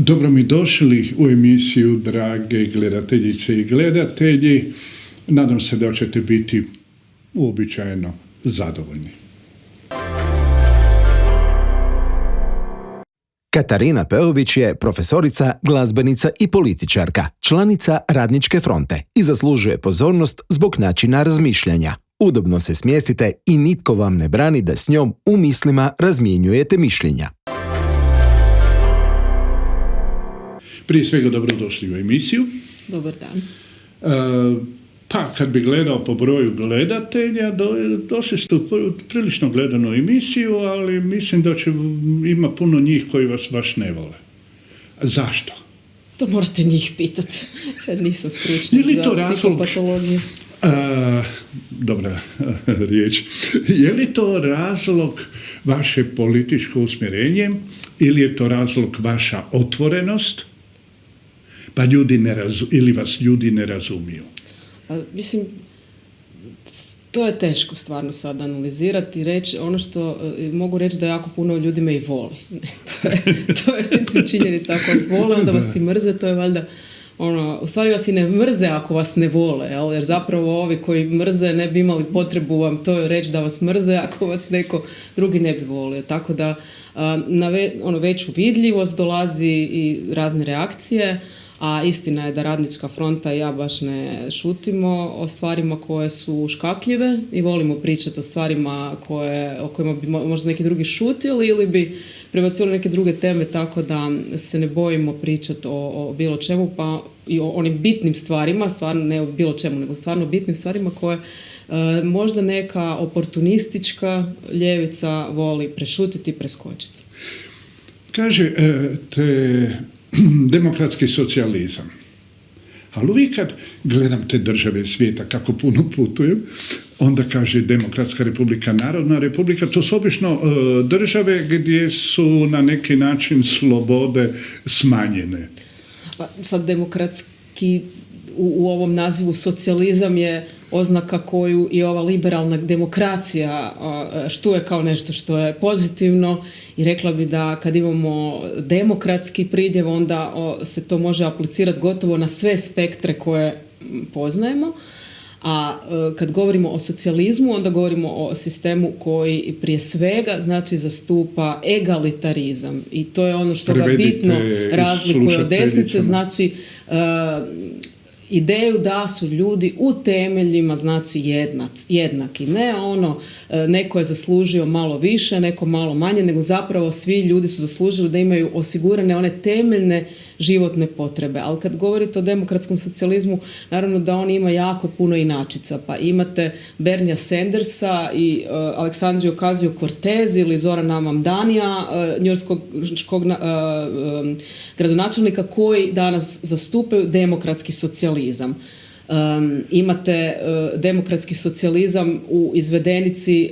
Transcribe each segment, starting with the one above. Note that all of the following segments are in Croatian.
Dobro mi došli u emisiju, drage gledateljice i gledatelji. Nadam se da ćete biti uobičajeno zadovoljni. Katarina Peović je profesorica, glazbenica i političarka, članica Radničke fronte i zaslužuje pozornost zbog načina razmišljanja. Udobno se smjestite i nitko vam ne brani da s njom u mislima razmjenjujete mišljenja. Prije svega dobrodošli u emisiju. Dobar dan. Pa kad bi gledao po broju gledatelja, došli ste u prilično gledanu emisiju, ali mislim da ima puno njih koji vas baš ne vole. Zašto? To morate njih pitati, jer nisam stručnjak za psihopatologiju. Dobra riječ. Je li to razlog vaše političko usmjerenje ili je to razlog vaša otvorenost, pa ili vas ljudi ne razumiju? Mislim, to je teško stvarno sad analizirati i reći. Ono što mogu reći da jako puno ljudi me i voli. To je mislim, činjenica. Ako vas vole, onda vas i mrze, to je valjda u stvari vas i ne mrze ako vas ne vole, jer zapravo ovi koji mrze ne bi imali potrebu vam to reći da vas mrze ako vas neko drugi ne bi volio. Tako da na veću vidljivost dolazi i razne reakcije, a istina je da Radnička fronta i ja baš ne šutimo o stvarima koje su škakljive i volimo pričati o stvarima o kojima bi možda neki drugi šutili ili bi prebacili neke druge teme, tako da se ne bojimo pričati o bilo čemu, pa i o onim bitnim stvarima, stvarno ne o bilo čemu, nego stvarno bitnim stvarima koje možda neka oportunistička ljevica voli prešutiti i preskočiti. Kaže demokratski socijalizam. Ali uvijek kad gledam te države svijeta, kako puno putujem, onda kaže Demokratska republika, Narodna republika, to su obično države gdje su na neki način slobode smanjene. Pa sad demokratski u ovom nazivu socijalizam je oznaka koju i ova liberalna demokracija štuje kao nešto što je pozitivno i rekla bi da kad imamo demokratski pridjev onda se to može aplicirati gotovo na sve spektre koje poznajemo. A kad govorimo o socijalizmu, onda govorimo o sistemu koji prije svega znači zastupa egalitarizam i to je ono što ga bitno razlikuje od desnice, znači ideju da su ljudi u temeljima znači jednaki. Ne neko je zaslužio malo više, neko malo manje, nego zapravo svi ljudi su zaslužili da imaju osigurane one temeljne životne potrebe. Ali kad govorite o demokratskom socijalizmu, naravno da on ima jako puno inačica. Pa imate Bernija Sandersa i Aleksandriju Ocasio-Cortez ili Zorana Mamdanija, njujorskog gradonačelnika koji danas zastupaju demokratski socijalizam. Imate demokratski socijalizam u izvedenici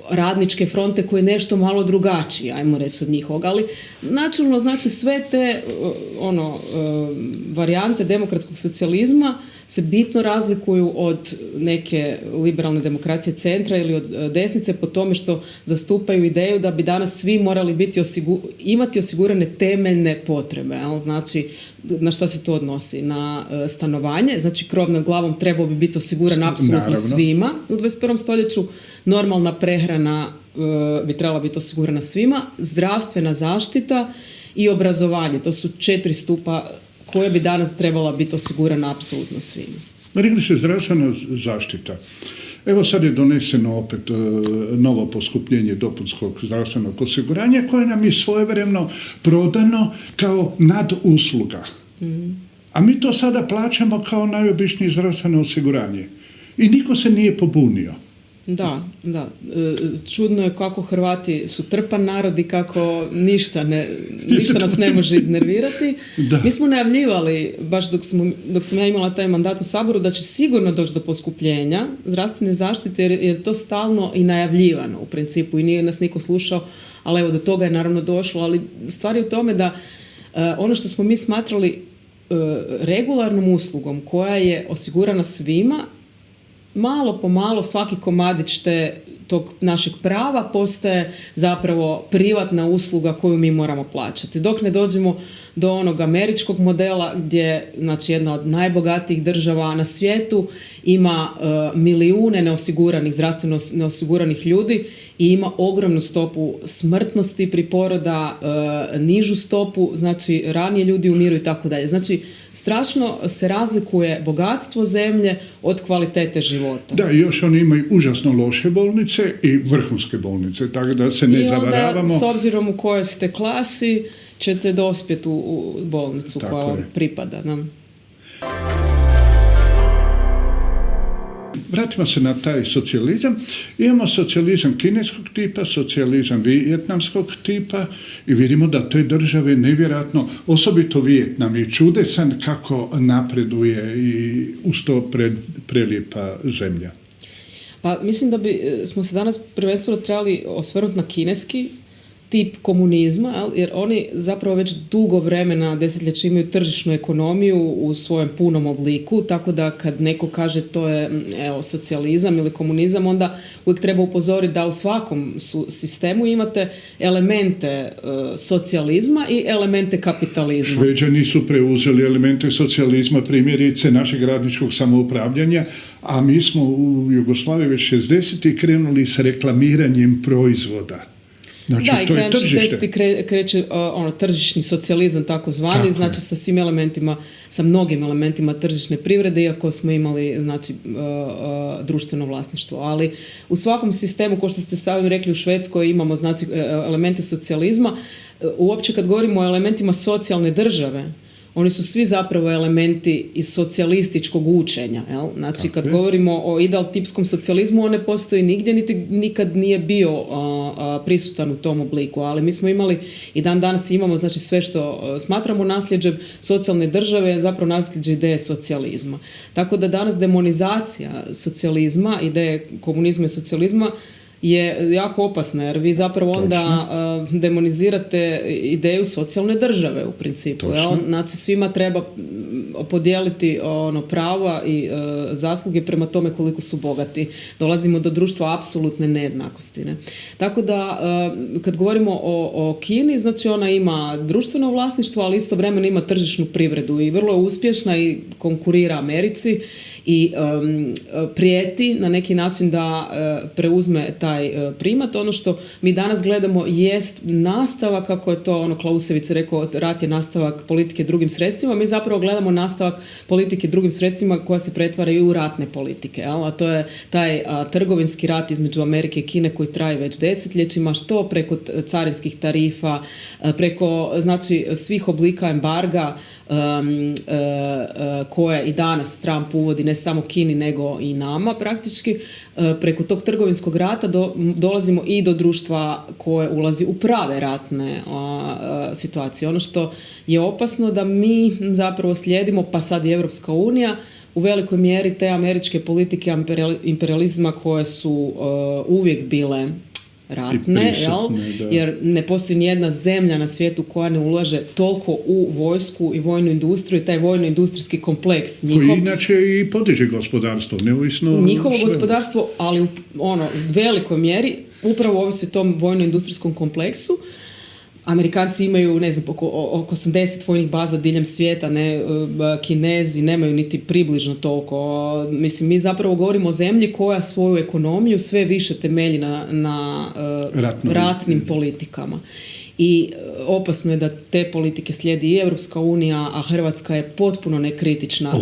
Radničke fronte koji je nešto malo drugačiji, ajmo reći od njihovog, ali načelno znači sve te varijante demokratskog socijalizma se bitno razlikuju od neke liberalne demokracije centra ili od desnice po tome što zastupaju ideju da bi danas svi morali imati osigurane temeljne potrebe. Znači, na što se to odnosi? Na stanovanje, znači krov nad glavom trebao bi biti osiguran apsolutno svima u 21. stoljeću, normalna prehrana bi trebala biti osigurana svima, zdravstvena zaštita i obrazovanje. To su 4 stupa koje bi danas trebala biti osigurana apsolutno svima. Rekli ste zdravstvena zaštita. Evo sad je doneseno opet novo poskupljenje dopunskog zdravstvenog osiguranja koje nam je svojevremeno prodano kao nadusluga. A mi to sada plaćamo kao najobičnije zdravstveno osiguranje. I niko se nije pobunio. Da. Čudno je kako Hrvati su trpan narod i kako ništa nas ne može iznervirati. Da. Mi smo najavljivali, baš dok sam ja imala taj mandat u Saboru, da će sigurno doći do poskupljenja zdravstvene zaštite jer je to stalno i najavljivano u principu i nije nas niko slušao, ali evo do toga je naravno došlo. Ali stvar je u tome da ono što smo mi smatrali regularnom uslugom koja je osigurana svima, malo po malo svaki komadić tog našeg prava postaje zapravo privatna usluga koju mi moramo plaćati. Dok ne dođemo do onog američkog modela gdje, znači, jedna od najbogatijih država na svijetu ima milijune neosiguranih, zdravstveno neosiguranih ljudi i ima ogromnu stopu smrtnosti pri poroda, nižu stopu, znači ranije ljudi umiru i tako dalje. Znači, strašno se razlikuje bogatstvo zemlje od kvalitete života. Da, i još oni imaju užasno loše bolnice i vrhunske bolnice, tako da se ne zavaravamo. I onda, s obzirom u kojoj ste klasi, ćete dospjeti u bolnicu tako koja vam je. pripada nam. Vratimo se na taj socijalizam. Imamo socijalizam kineskog tipa, socijalizam vijetnamskog tipa i vidimo da te države nevjerojatno, osobito Vijetnam je čudesan kako napreduje i uz to prelijepa zemlja. Pa mislim da smo se danas prvenstveno trebali osvrnuti na kineski tip komunizma, jer oni zapravo već dugo vremena, desetljeća, imaju tržišnu ekonomiju u svojem punom obliku, tako da kad neko kaže to je socijalizam ili komunizam, onda uvijek treba upozoriti da u svakom sistemu imate elemente socijalizma i elemente kapitalizma. Šveđani su preuzeli elemente socijalizma, primjerice našeg radničkog samoupravljanja, a mi smo u Jugoslaviji već 60. krenuli s reklamiranjem proizvoda. Znači, da, i to je krajem tržište. 60. kreće tržišni socijalizam takozvani, znači sa svim elementima, sa mnogim elementima tržišne privrede, iako smo imali, znači, društveno vlasništvo. Ali u svakom sistemu, kao što ste sami rekli, u Švedskoj imamo, znači, elemente socijalizma. Uopće kad govorimo o elementima socijalne države, oni su svi zapravo elementi iz socijalističkog učenja. Jel? Znači, kad govorimo o ideal-tipskom socijalizmu, on ne postoji nigdje, niti nikad nije bio prisutan u tom obliku. Ali mi smo imali i dan danas imamo, znači, sve što smatramo nasljeđem socijalne države, zapravo nasljeđe ideje socijalizma. Tako da danas demonizacija socijalizma, ideje komunizma i socijalizma, je jako opasna, jer vi zapravo onda demonizirate ideju socijalne države u principu. Jel? Znači, svima treba podijeliti prava i zasluge prema tome koliko su bogati. Dolazimo do društva apsolutne nejednakosti. Ne? Tako da, kad govorimo o Kini, znači ona ima društveno vlasništvo, ali istovremeno ima tržišnu privredu i vrlo je uspješna i konkurira Americi i prijeti na neki način da preuzme taj primat. Ono što mi danas gledamo jest nastavak, kako je to Clausewitz rekao, rat je nastavak politike drugim sredstvima. Mi zapravo gledamo nastavak politike drugim sredstvima koja se pretvara i u ratne politike. Jel? A to je taj trgovinski rat između Amerike i Kine koji traje već desetljećima, što preko carinskih tarifa, preko, znači, svih oblika embarga koje i danas Trump uvodi ne samo Kini nego i nama praktički. Preko tog trgovinskog rata dolazimo i do društva koje ulazi u prave ratne situacije. Ono što je opasno da mi zapravo slijedimo, pa sad i Europska unija, u velikoj mjeri te američke politike imperializma koje su uvijek bile ratne, jer ne postoji nijedna zemlja na svijetu koja ne ulaže toliko u vojsku i vojnu industriju i taj vojno-industrijski kompleks. Koji inače i podiže gospodarstvo, neovisno... Njihovo gospodarstvo, ali u velikoj mjeri, upravo ovisi o tom vojno-industrijskom kompleksu. Amerikanci imaju, ne znam, oko 80 vojnih baza diljem svijeta, ne, Kinezi nemaju niti približno toliko. Mislim, mi zapravo govorimo o zemlji koja svoju ekonomiju sve više temelji na ratnim politikama. I opasno je da te politike slijedi i Europska unija, a Hrvatska je potpuno nekritična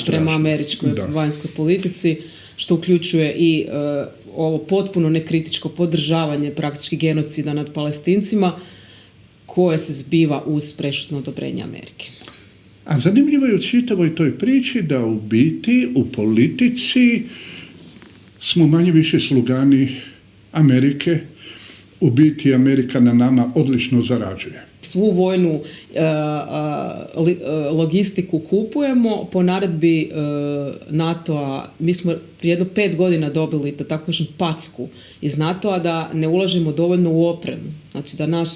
prema američkoj vanjskoj politici, što uključuje i ovo potpuno nekritičko podržavanje praktički genocida nad Palestincima koje se zbiva uz prešutno odobrenje Amerike. A zanimljivo je u čitavoj toj priči da u biti u politici smo manje više slugani Amerike. U biti Amerika na nama odlično zarađuje. Svu vojnu logistiku kupujemo po naredbi NATO-a. Mi smo prije jedno 5 godina dobili, da tako kažem, packu iz NATO-a da ne ulažemo dovoljno u opremu. Znači da naš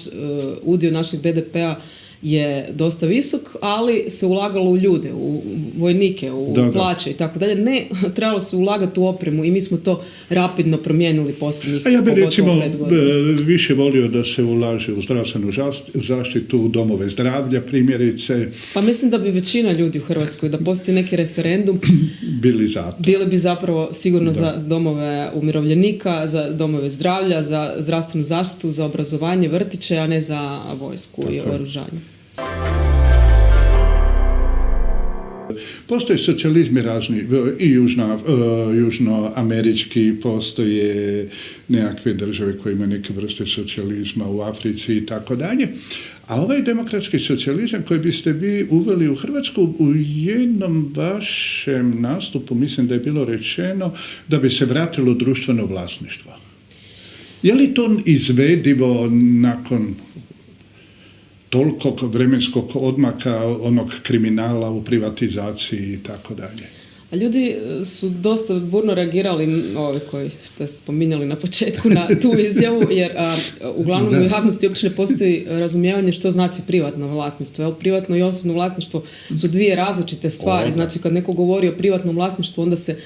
udio našeg BDP-a je dosta visok, ali se ulagalo u ljude, u vojnike, u plaće i tako dalje. Ne, trebalo se ulagati u opremu i mi smo to rapidno promijenili posljednjih A ja bih recimo 5 godina. više volio da se ulaže u zdravstvenu zaštitu, u domove zdravlja primjerice. Pa mislim da bi većina ljudi u Hrvatskoj, da postoji neki referendum, bili bi zapravo sigurno za domove umirovljenika, za domove zdravlja, za zdravstvenu zaštitu, za obrazovanje, vrtiće, a ne za vojsku i oružanje. Postoje socijalizmi razni, i južnoamerički, postoje nekakve države koje imaju neke vrste socijalizma u Africi i tako dalje. A ovaj demokratski socijalizam koji biste vi uveli u Hrvatsku, u jednom vašem nastupu, mislim da je bilo rečeno da bi se vratilo društveno vlasništvo. Je li to izvedivo nakon tolikog vremenskog odmaka, onog kriminala u privatizaciji i tako dalje? A ljudi su dosta burno reagirali, ovi koji ste spominjali na početku, na tu izjavu, jer uglavnom u javnosti uopće ne postoji razumijevanje što znači privatno vlasništvo. Jel? Privatno i osobno vlasništvo su dvije različite stvari. Znači, kad neko govori o privatnom vlasništvu, onda se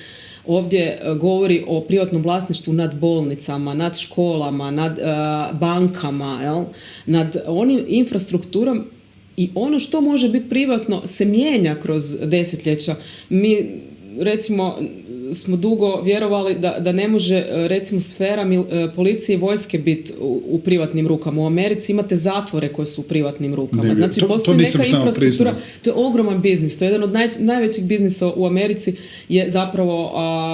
ovdje govori o privatnom vlasništvu nad bolnicama, nad školama, nad bankama, jel? Nad onim infrastrukturom, i ono što može biti privatno se mijenja kroz desetljeća. Mi, recimo, smo dugo vjerovali da ne može, recimo, sfera policije i vojske biti u privatnim rukama. U Americi imate zatvore koje su u privatnim rukama. Znači, postoji neka infrastruktura. To je ogroman biznis. To je jedan od najvećih biznisa u Americi, je zapravo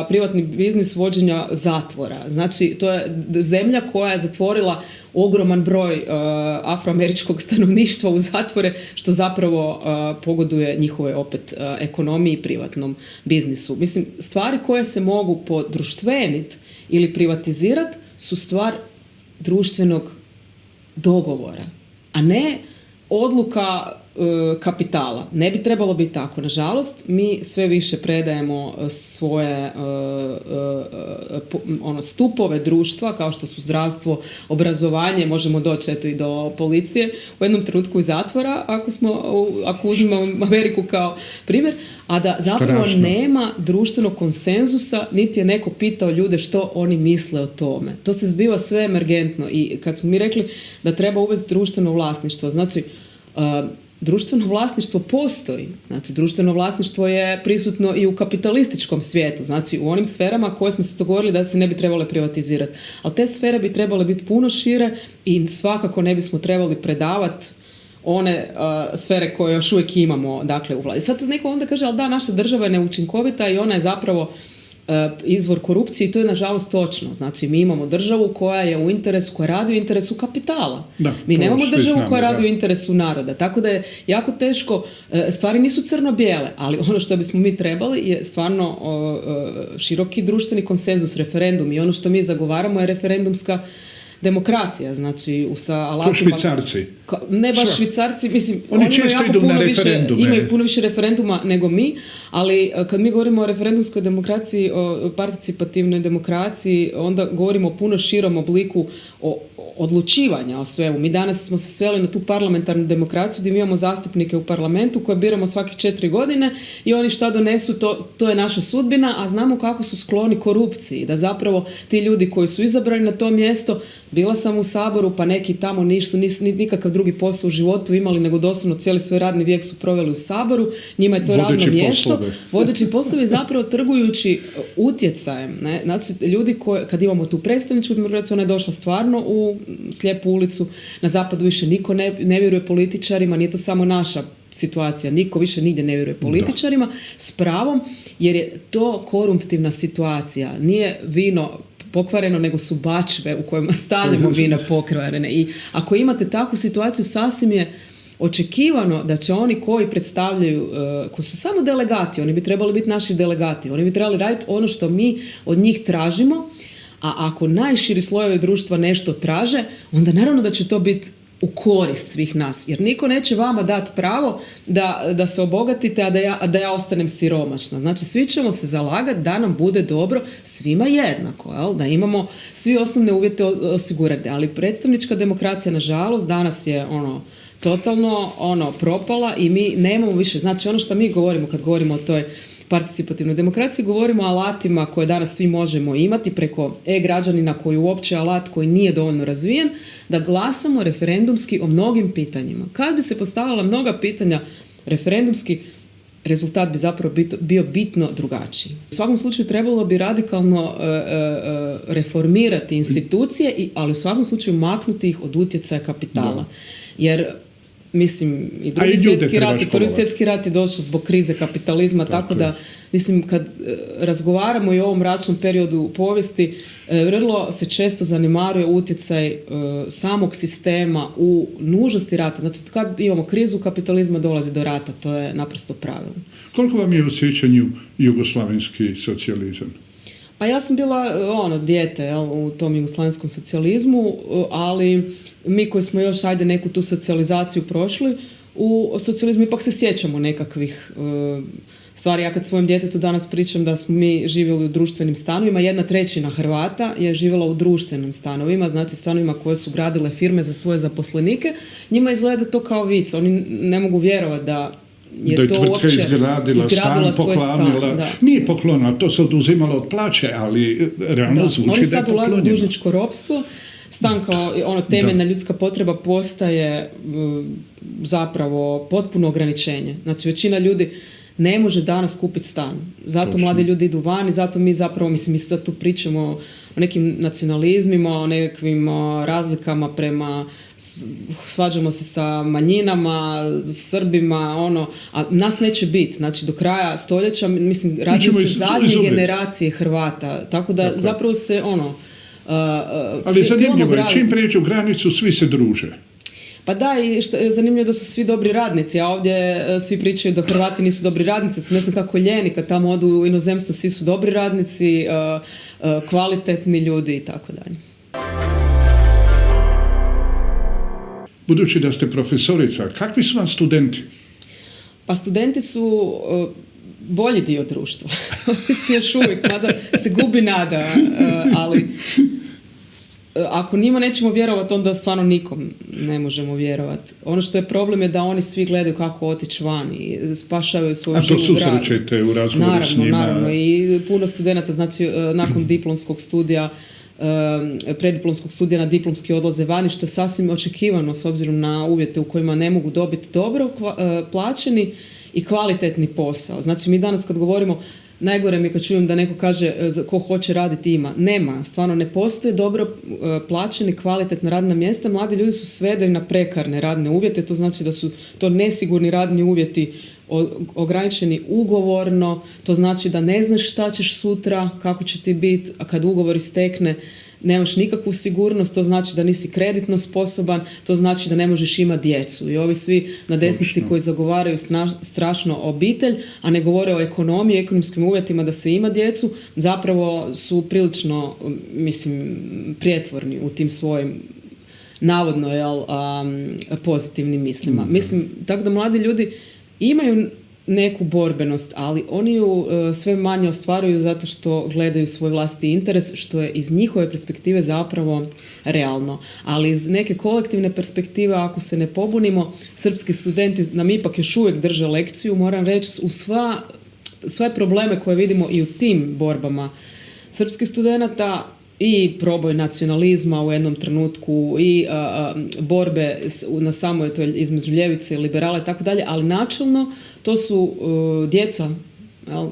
privatni biznis vođenja zatvora. Znači, to je zemlja koja je zatvorila ogroman broj afroameričkog stanovništva u zatvore, što zapravo pogoduje njihove opet ekonomiji i privatnom biznisu. Mislim, stvari koje se mogu podruštveniti ili privatizirati su stvar društvenog dogovora, a ne odluka kapitala. Ne bi trebalo biti tako. Nažalost, mi sve više predajemo svoje stupove društva, kao što su zdravstvo, obrazovanje, možemo doći eto i do policije, u jednom trenutku i zatvora, ako uzmemo Ameriku kao primjer, a da zapravo nema društvenog konsenzusa, niti je neko pitao ljude što oni misle o tome. To se zbiva sve emergentno, i kad smo mi rekli da treba uvesti društveno vlasništvo, znači društveno vlasništvo postoji. Znači, društveno vlasništvo je prisutno i u kapitalističkom svijetu, znači u onim sferama koje smo se dogovorili da se ne bi trebale privatizirati. Ali te sfere bi trebale biti puno šire i svakako ne bismo trebali predavati one sfere koje još uvijek imamo, dakle, u vladi. Sad neko onda kaže, ali da, naša država je neučinkovita i ona je zapravo izvor korupcije, i to je nažalost točno. Znači, mi imamo državu koja je u interesu, koja radi u interesu kapitala. Mi nemamo državu koja radi u interesu naroda. Tako da je jako teško, stvari nisu crno-bijele, ali ono što bismo mi trebali je stvarno široki društveni konsenzus, referendum, i ono što mi zagovaramo je referendumska demokracija, znači sa alatima... To Švicarci. Ne baš Švicarci, mislim, oni često idu na referendume. Imaju puno više referenduma nego mi, ali kad mi govorimo o referendumskoj demokraciji, o participativnoj demokraciji, onda govorimo o puno širom obliku odlučivanja o svemu. Mi danas smo se sveli na tu parlamentarnu demokraciju gdje mi imamo zastupnike u parlamentu koje biramo svakih 4 godine i oni šta donesu, to je naša sudbina, a znamo kako su skloni korupciji, da zapravo ti ljudi koji su izabrani na to mjesto, bila sam u Saboru, pa neki tamo nisu nikakav drugi posao u životu imali, nego doslovno cijeli svoj radni vijek su proveli u Saboru, njima je to radno mjesto. Vodeći poslovi zapravo trgujući utjecajem. Ne? Znači, ljudi kad imamo tu predstavničku demokraciju, ona je došla stvarno u slijepu ulicu. Na zapadu više niko ne vjeruje političarima, nije to samo naša situacija, niko više nigdje ne vjeruje političarima, s pravom, jer je to korumptivna situacija. Nije vino pokvareno, nego su bačve u kojima stavljamo vina pokvarene. I ako imate takvu situaciju, sasvim je očekivano da će oni koji predstavljaju, koji su samo delegati, oni bi trebali biti naši delegati, oni bi trebali raditi ono što mi od njih tražimo, a ako najširi slojevi društva nešto traže, onda naravno da će to biti u korist svih nas, jer niko neće vama dati pravo da se obogatite, a da ja ostanem siromašna. Znači, svi ćemo se zalagati da nam bude dobro svima jednako, jel? Da imamo svi osnovne uvjete osigurati, ali predstavnička demokracija, nažalost, danas je totalno propala i mi nemamo više, znači ono što mi govorimo kad govorimo o toj participativnoj demokraciji, govorimo o alatima koje danas svi možemo imati preko e-građanina koji je uopće alat koji nije dovoljno razvijen, da glasamo referendumski o mnogim pitanjima. Kad bi se postavila mnoga pitanja referendumski, rezultat bi zapravo bio bitno drugačiji. U svakom slučaju trebalo bi radikalno reformirati institucije, ali u svakom slučaju maknuti ih od utjecaja kapitala. Da. Jer mislim, i drugi svjetski rat i prvi svjetski rat je došao zbog krize kapitalizma, tako da, mislim, kad razgovaramo i o ovom mračnom periodu u povijesti, vrlo se često zanemaruje utjecaj samog sistema u nužnosti rata. Znači, kad imamo krizu kapitalizma, dolazi do rata, to je naprosto pravilo. Koliko vam je u sjećanju jugoslavenski socijalizam? Pa ja sam bila dijete u tom jugoslavenskom socijalizmu, ali mi koji smo još neku tu socijalizaciju prošli, u socijalizmu ipak se sjećamo nekakvih stvari. Ja kad svojem djetetu danas pričam da smo mi živjeli u društvenim stanovima, 1/3 Hrvata je živjela u društvenim stanovima, znači u stanovima koje su gradile firme za svoje zaposlenike. Njima izgleda to kao vic, oni ne mogu vjerovati da je to tvrtka izgradila stan, poklanila. Nije poklonila, to se oduzimalo od plaće, ali realno zvuči da je poklonjeno. Oni sad ulaze u dužničko ropstvo, stan kao temeljna ljudska potreba postaje zapravo potpuno ograničenje. Znači većina ljudi ne može danas kupiti stan. Zato mladi ljudi idu van i zato mi zapravo, mi sad tu pričamo o nekim nacionalizmima, o nekakvim razlikama prema, svađamo se sa manjinama, Srbima, a nas neće biti. Znači do kraja stoljeća, mislim, rađaju se zadnje generacije Hrvata, tako da zapravo se ali zanimljivo je, čim prijeđu granicu, svi se druže. Pa da, i što je zanimljivo da su svi dobri radnici, a ovdje svi pričaju da Hrvati nisu dobri radnici, su ne znam kako ljeni, kad tamo odu u inozemstvo, svi su dobri radnici, kvalitetni ljudi i tako dalje. Budući da ste profesorica, kakvi su vam studenti? Pa studenti su bolji dio društva. Još uvijek, mada se gubi nada, ali ako njima nećemo vjerovati, onda stvarno nikom ne možemo vjerovati. Ono što je problem je da oni svi gledaju kako otići van i spašavaju svoju živu gradu. A to susrećete u razgovoru s njima? Naravno. I puno studenata, znači nakon diplomskog studija, preddiplomskog studija na diplomski odlaze vani, što je sasvim očekivano s obzirom na uvjete u kojima ne mogu dobiti dobro plaćeni i kvalitetni posao. Znači mi danas kad govorimo, najgore mi kad čujem da neko kaže ko hoće raditi ima. Nema, stvarno ne postoje dobro plaćeni, kvalitetna radna mjesta. Mladi ljudi su svedeni na prekarne radne uvjete, to znači da su to nesigurni radni uvjeti, ograničeni ugovorno, to znači da ne znaš šta ćeš sutra, kako će ti biti, a kad ugovor istekne nemaš nikakvu sigurnost, to znači da nisi kreditno sposoban, to znači da ne možeš imati djecu. I ovi svi na desnici koji zagovaraju strašno obitelj, a ne govore o ekonomiji, ekonomskim uvjetima da se ima djecu, zapravo su prilično, prijetvorni u tim svojim navodno pozitivnim mislima. Mislim, tako da mladi ljudi imaju neku borbenost, ali oni ju sve manje ostvaruju zato što gledaju svoj vlastiti interes, što je iz njihove perspektive zapravo realno. Ali iz neke kolektivne perspektive, ako se ne pobunimo, srpski studenti nam ipak još uvijek drže lekciju, moram reći, u sve probleme koje vidimo i u tim borbama srpskih studenata, i proboj nacionalizma u jednom trenutku i borbe na samoj toj između ljevice i liberala i tako dalje, ali načelno to su djeca,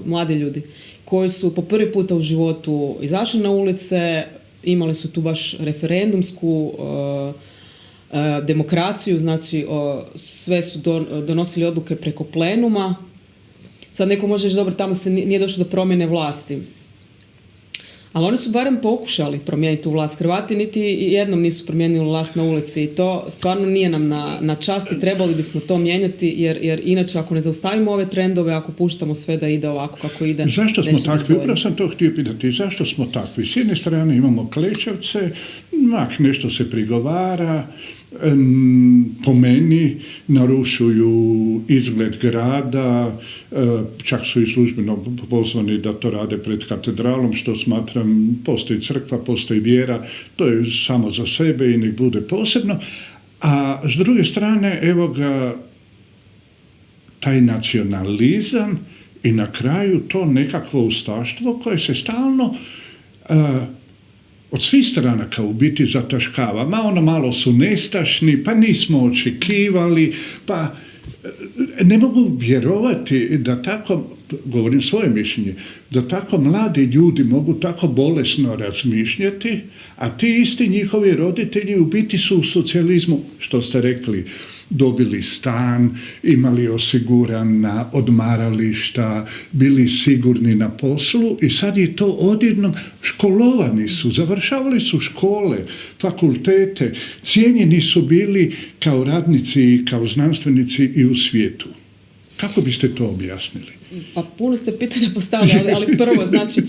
mladi ljudi koji su po prvi puta u životu izašli na ulice, imali su tu baš referendumsku demokraciju, znači sve su donosili odluke preko plenuma. Sad neko može reći, dobro, tamo se nije došlo do promjene vlasti. Ali oni su barem pokušali promijeniti tu vlast. Hrvati niti jednom nisu promijenili vlast na ulici i to stvarno nije nam na čast i trebali bismo to mijenjati jer inače ako ne zaustavimo ove trendove, ako puštamo sve da ide ovako kako ide, zašto smo takvi? Upravo sam to htio pitati. Zašto smo takvi? S jedne strane imamo klečavce, nešto se prigovara, po meni narušuju izgled grada, čak su i službeno pozvani da to rade pred katedralom, što smatram, postoji crkva, postoji vjera, to je samo za sebe i nek bude posebno, A s druge strane, evo ga, taj nacionalizam i na kraju to nekakvo ustaštvo koje se stalno od svih stranaka u biti zataškava. Malo su nestašni, pa nismo očekivali, pa ne mogu vjerovati da tako, govorim svoje mišljenje, da tako mladi ljudi mogu tako bolesno razmišljati, a ti isti njihovi roditelji u biti su u socijalizmu, što ste rekli, dobili stan, imali osigurana odmarališta, bili sigurni na poslu i sad je to odjednom, školovani su, završavali su škole, fakultete, cijenjeni su bili kao radnici i kao znanstvenici i u svijetu. Kako biste to objasnili? Pa puno ste pitanja postavili, ali prvo, znači,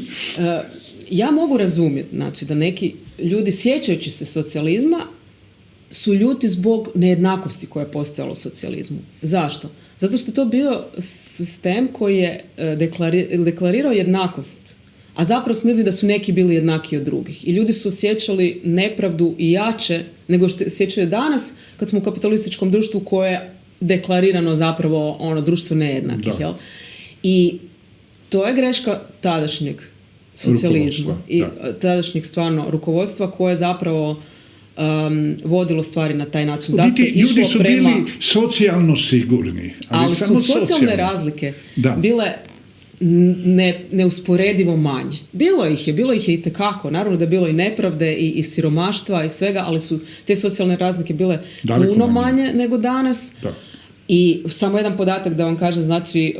ja mogu razumjeti, znači, da neki ljudi sjećajući se socijalizma su ljuti zbog nejednakosti koja je postojala u socijalizmu. Zašto? Zato što je to bio sistem koji je deklarirao jednakost, a zapravo smo vidjeli da su neki bili jednaki od drugih. I ljudi su osjećali nepravdu i jače nego što osjećaju danas kad smo u kapitalističkom društvu koje je deklarirano zapravo društvo nejednakih. Jel? I to je greška tadašnjeg socijalizma i tadašnjeg stvarno rukovodstva koje je zapravo vodilo stvari na taj način. Da se išlo ljudi su prema... bili socijalno sigurni. Ali su socijalne razlike bile neusporedivo manje. Bilo ih je itekako. Naravno da je bilo i nepravde i siromaštva i svega, ali su te socijalne razlike bile puno manje nego danas. Da. I samo jedan podatak da vam kažem, znači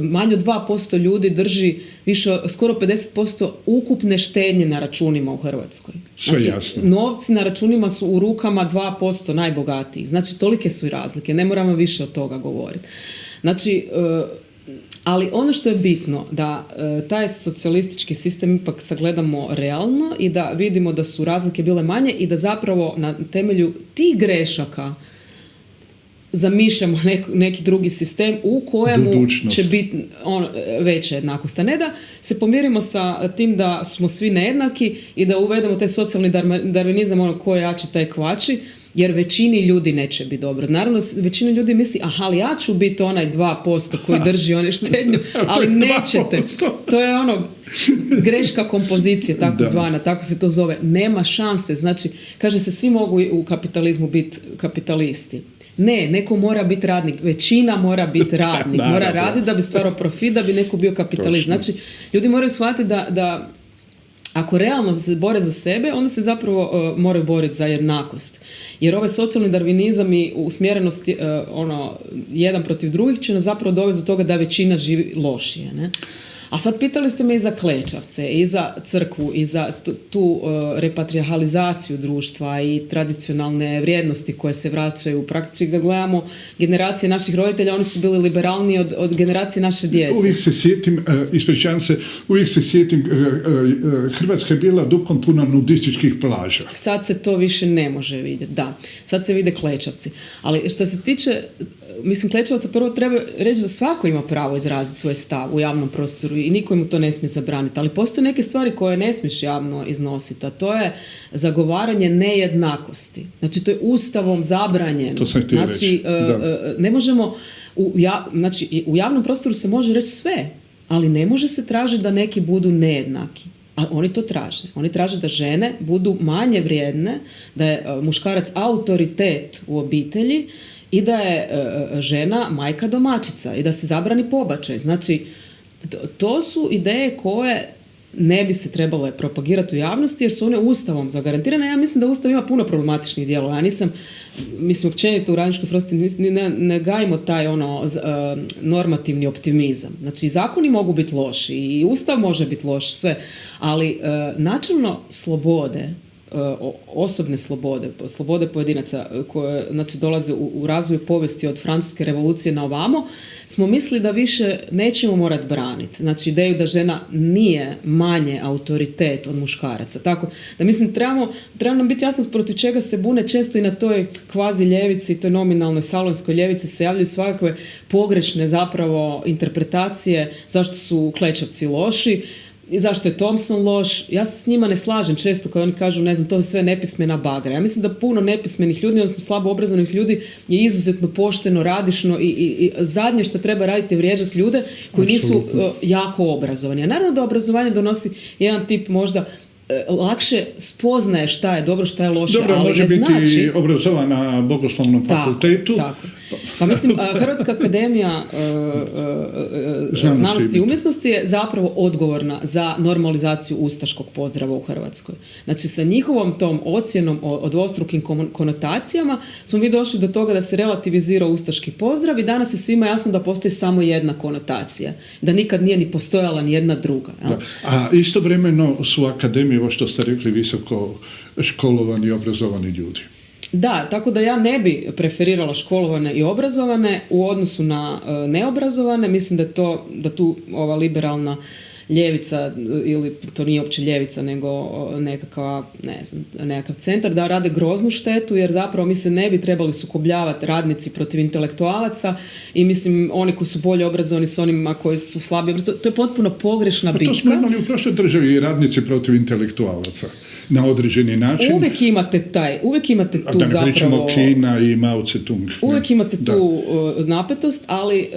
manje od 2% ljudi drži skoro 50% ukupne štednje na računima u Hrvatskoj. Znači, novci na računima su u rukama 2% najbogatijih. Znači, tolike su i razlike. Ne moramo više od toga govoriti. Znači, ali ono što je bitno, da taj socijalistički sistem ipak sagledamo realno i da vidimo da su razlike bile manje i da zapravo na temelju tih grešaka zamišljamo neki drugi sistem u kojemu će biti veća jednakost. A ne da se pomirimo sa tim da smo svi nejednaki i da uvedemo taj socijalni darvinizam, ko je jači taj kvači, jer većini ljudi neće biti dobro. Naravno, većina ljudi misli, ali ja ću biti onaj 2% koji drži one štednju, ali nećete. To je greška kompozicije, tako zvana, tako se to zove. Nema šanse. Znači, kaže se, svi mogu u kapitalizmu biti kapitalisti. Ne, neko mora biti radnik. Većina mora biti radnik. Mora raditi da bi stvarao profit, da bi neko bio kapitalist. Znači, ljudi moraju shvatiti da ako realno se bore za sebe, onda se zapravo moraju boriti za jednakost. Jer ovaj socijalni darvinizam i usmjerenost jedan protiv drugih će nas zapravo dovesti do toga da većina živi lošije. Ne? A sad pitali ste me i za klečavce, i za crkvu, i za tu repatrijalizaciju društva i tradicionalne vrijednosti koje se vraćaju. Praktički kad gledamo generacije naših roditelja, oni su bili liberalniji od generacije naše djece. Uvijek se sjetim, Hrvatska je bila dupkom puna nudističkih plaža. Sad se to više ne može vidjeti, da. Sad se vide klečavci. Ali što se tiče, klečavaca prvo treba reći da svako ima pravo izraziti svoj stav u javnom prostoru i niko mu to ne smije zabraniti. Ali postoje neke stvari koje ne smiješ javno iznositi, a to je zagovaranje nejednakosti. Znači, to je Ustavom zabranjeno. To sam htio reći. Ne možemo, u javnom prostoru se može reći sve, ali ne može se tražiti da neki budu nejednaki. A oni to traže. Oni traže da žene budu manje vrijedne, da je muškarac autoritet u obitelji i da je žena majka domaćica i da se zabrani pobačaj. Znači, to su ideje koje ne bi se trebale propagirati u javnosti jer su one Ustavom zagarantirane. Ja mislim da Ustav ima puno problematičnih dijelova. Ja nisam, općenito u radničkoj prostoriji ne gajimo taj normativni optimizam. Znači, zakoni mogu biti loši i Ustav može biti loš, sve. Ali načelno slobode, osobne slobode pojedinaca koje dolaze u razvoju povijesti od Francuske revolucije na ovamo, smo mislili da više nećemo morati braniti. Znači, ideju da žena nije manje autoritet od muškaraca. Tako da treba nam biti jasno protiv čega se bune. Često i na toj kvazi ljevici, toj nominalnoj salonskoj ljevici se javljaju svakakve pogrešne zapravo interpretacije zašto su klečavci loši. i zašto je Thompson loš, ja se s njima ne slažem često kad oni kažu, ne znam, to je sve nepismena bagra. Ja mislim da puno nepismenih ljudi, odnosno slabo obrazovanih ljudi je izuzetno pošteno, radišno i zadnje što treba raditi je vrijeđati ljude koji nisu jako obrazovani. A naravno da obrazovanje donosi jedan tip možda lakše spoznaje šta je dobro, šta je loše, Dobro, ali može ne biti znači... obrazovan na bogoslovnom fakultetu. Tako. Pa mislim, Hrvatska akademija znanosti i umjetnosti je zapravo odgovorna za normalizaciju ustaškog pozdrava u Hrvatskoj. Znači, sa njihovom tom ocjenom o dvostrukim konotacijama smo mi došli do toga da se relativizira ustaški pozdrav i danas je svima jasno da postoji samo jedna konotacija. Da nikad nije ni postojala ni jedna druga. Da. A istovremeno su akademije, ovo što ste rekli, visoko školovani i obrazovani ljudi. Da, tako da ja ne bi preferirala školovane i obrazovane u odnosu na neobrazovane. Mislim da tu ova liberalna ljevica, ili to nije uopće ljevica, nego nekakav centar, da rade groznu štetu, jer zapravo mi se ne bi trebali sukobljavati radnici protiv intelektualaca i mislim oni koji su bolje obrazovani s onima koji su slabije obrazovani. To je potpuno pogrešna bitka. To smo imali u prošloj državi i radnici protiv intelektualaca na određeni način. Uvijek imate tu da ne zapravo... pričamo Kina i Mao Tse-tung. Uvijek imate tu napetost, ali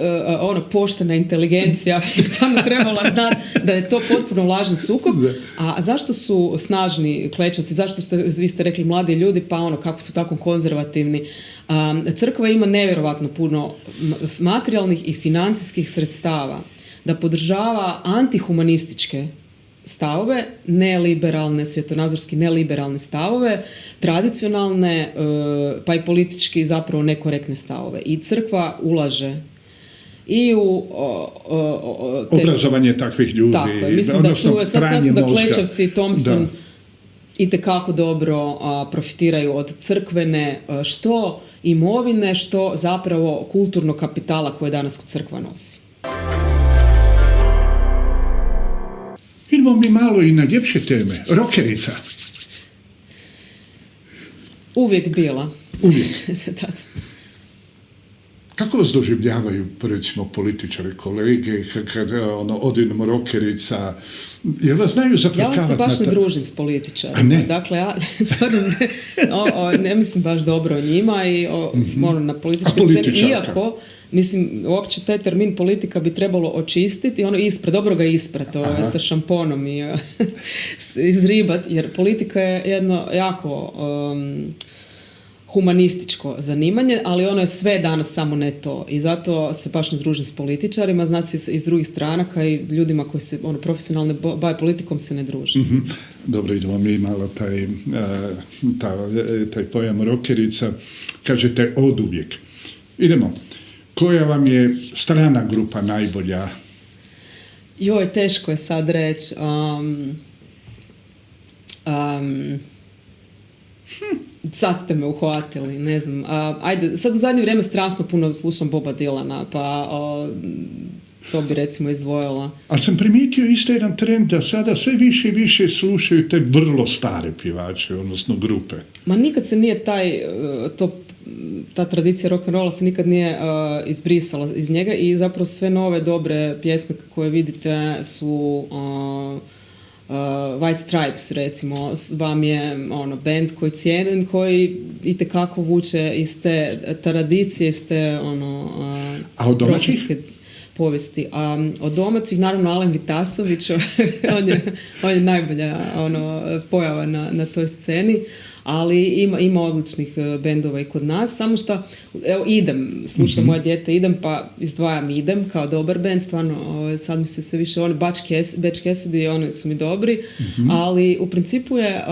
poštena inteligencija je stvarno trebala znati da je to potpuno lažan sukob. A zašto su snažni klečavci? Zašto vi ste rekli mladi ljudi, pa kako su tako konzervativni? Crkva ima nevjerovatno puno materijalnih i financijskih sredstava da podržava antihumanističke stavove, neliberalne, svjetonazorski neliberalne stavove, tradicionalne, pa i politički zapravo nekorektne stavove. I crkva ulaže i u obrazovanje takvih ljudi. Tako je, mislim da tu je sasvim da Klečevci i Thompson itekako dobro profitiraju od crkvene što imovine, što zapravo kulturnog kapitala koje danas crkva nosi. Idemo mi malo i na ljepše teme. Rokerica. Uvijek bila. Uvijek. Da. Kako vas doživljavaju, recimo, političari, kolege, kad odjednom rokerica, jel vas znaju zafrkavati? Ja se baš ne družim s političarima. Dakle, ja stvarno ne mislim baš dobro o njima i na političkoj sceni. Iako, mislim, uopće taj termin politika bi trebalo očistiti i dobro ga isprati sa šamponom i izribat, jer politika je jedno jako humanističko zanimanje, ali ono je sve danas samo ne to. I zato se baš ne družim s političarima, znači iz drugih stranaka i ljudima koji se profesionalno bave politikom se ne druže. Mm-hmm. Dobro, idemo mi malo taj pojam rokerica. Kažete oduvijek. Idemo. Koja vam je strana grupa najbolja? Joj, teško je sad reći. Sad ste me uhvatili, ne znam. Ajde, sad u zadnje vrijeme strašno puno slušam Boba Dylana, pa to bi recimo izdvojila. Ali sam primijetio isto jedan trend da sada sve više i više slušaju te vrlo stare pjevače, odnosno grupe. Ma nikad se nije ta tradicija rock'n'rolla se nikad nije izbrisala iz njega i zapravo sve nove dobre pjesme koje vidite su White Stripes, recimo, vam je band koji cijenim, koji itekako vuče iz te tradicije, iz te a od domaćih? Povijesti. Od domaćih, naravno, Alen Vitasović, on je najbolja pojava na toj sceni, ali ima odličnih bendova i kod nas, samo što, evo, Idem, slušam moje dijete Idem, pa izdvajam Idem kao dobar bend, stvarno, sad mi se sve više, Butch Cassidy, oni su mi dobri, ali u principu je